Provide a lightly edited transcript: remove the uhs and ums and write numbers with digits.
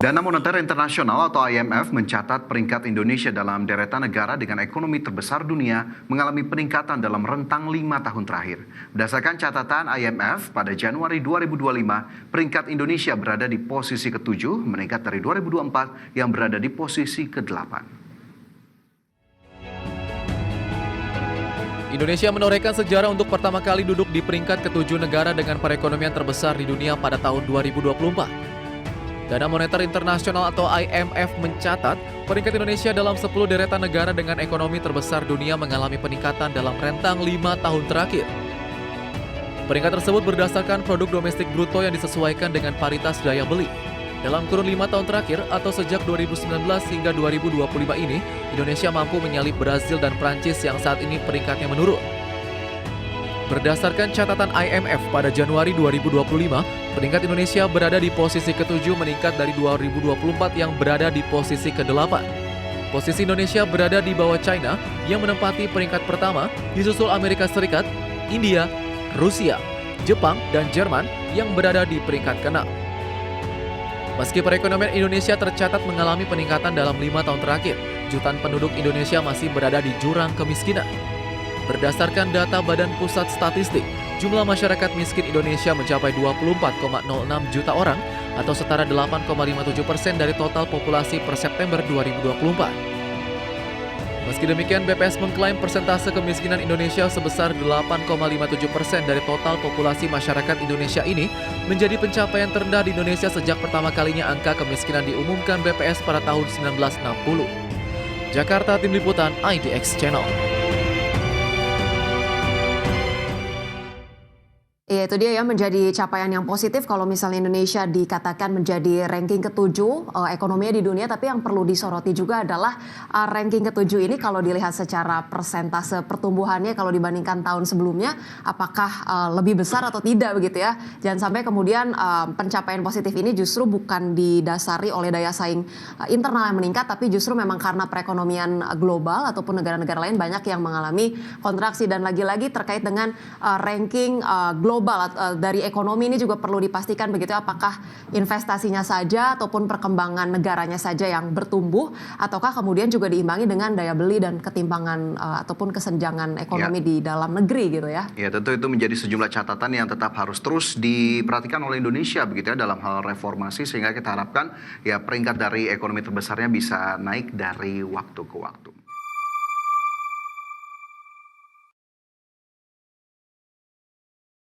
Dana Moneter Internasional atau IMF mencatat peringkat Indonesia dalam deretan negara dengan ekonomi terbesar dunia mengalami peningkatan dalam rentang 5 tahun terakhir. Berdasarkan catatan IMF, pada Januari 2025, peringkat Indonesia berada di posisi ke-7, meningkat dari 2024 yang berada di posisi ke-8. Indonesia menorehkan sejarah untuk pertama kali duduk di peringkat ke-7 negara dengan perekonomian terbesar di dunia pada tahun 2024. Dana Moneter Internasional atau IMF mencatat peringkat Indonesia dalam 10 deretan negara dengan ekonomi terbesar dunia mengalami peningkatan dalam rentang 5 tahun terakhir. Peringkat tersebut berdasarkan produk domestik bruto yang disesuaikan dengan paritas daya beli. Dalam kurun 5 tahun terakhir atau sejak 2019 hingga 2025 ini, Indonesia mampu menyalip Brazil dan Prancis yang saat ini peringkatnya menurun. Berdasarkan catatan IMF pada Januari 2025, peringkat Indonesia berada di posisi ke-7 meningkat dari 2024 yang berada di posisi ke-8. Posisi Indonesia berada di bawah China yang menempati peringkat pertama, disusul Amerika Serikat, India, Rusia, Jepang, dan Jerman yang berada di peringkat ke-6. Meski perekonomian Indonesia tercatat mengalami peningkatan dalam 5 tahun terakhir, jutaan penduduk Indonesia masih berada di jurang kemiskinan. Berdasarkan data Badan Pusat Statistik, jumlah masyarakat miskin Indonesia mencapai 24,06 juta orang atau setara 8,57% dari total populasi per September 2024. Meski demikian, BPS mengklaim persentase kemiskinan Indonesia sebesar 8,57% dari total populasi masyarakat Indonesia ini menjadi pencapaian terendah di Indonesia sejak pertama kalinya angka kemiskinan diumumkan BPS pada tahun 1960. Jakarta, Tim Liputan IDX Channel. Ya, itu dia ya, menjadi capaian yang positif kalau misalnya Indonesia dikatakan menjadi ranking ke-7 ekonominya di dunia, tapi yang perlu disoroti juga adalah ranking ke-7 ini kalau dilihat secara persentase pertumbuhannya kalau dibandingkan tahun sebelumnya, apakah lebih besar atau tidak begitu ya. Jangan sampai kemudian pencapaian positif ini justru bukan didasari oleh daya saing internal yang meningkat, tapi justru memang karena perekonomian global ataupun negara-negara lain banyak yang mengalami kontraksi. Dan lagi-lagi terkait dengan ranking global dari ekonomi ini juga perlu dipastikan begitu, apakah investasinya saja ataupun perkembangan negaranya saja yang bertumbuh ataukah kemudian juga diimbangi dengan daya beli dan ketimpangan ataupun kesenjangan ekonomi di dalam negeri gitu ya. Ya, tentu itu menjadi sejumlah catatan yang tetap harus terus diperhatikan oleh Indonesia begitu ya dalam hal reformasi, sehingga kita harapkan ya peringkat dari ekonomi terbesarnya bisa naik dari waktu ke waktu.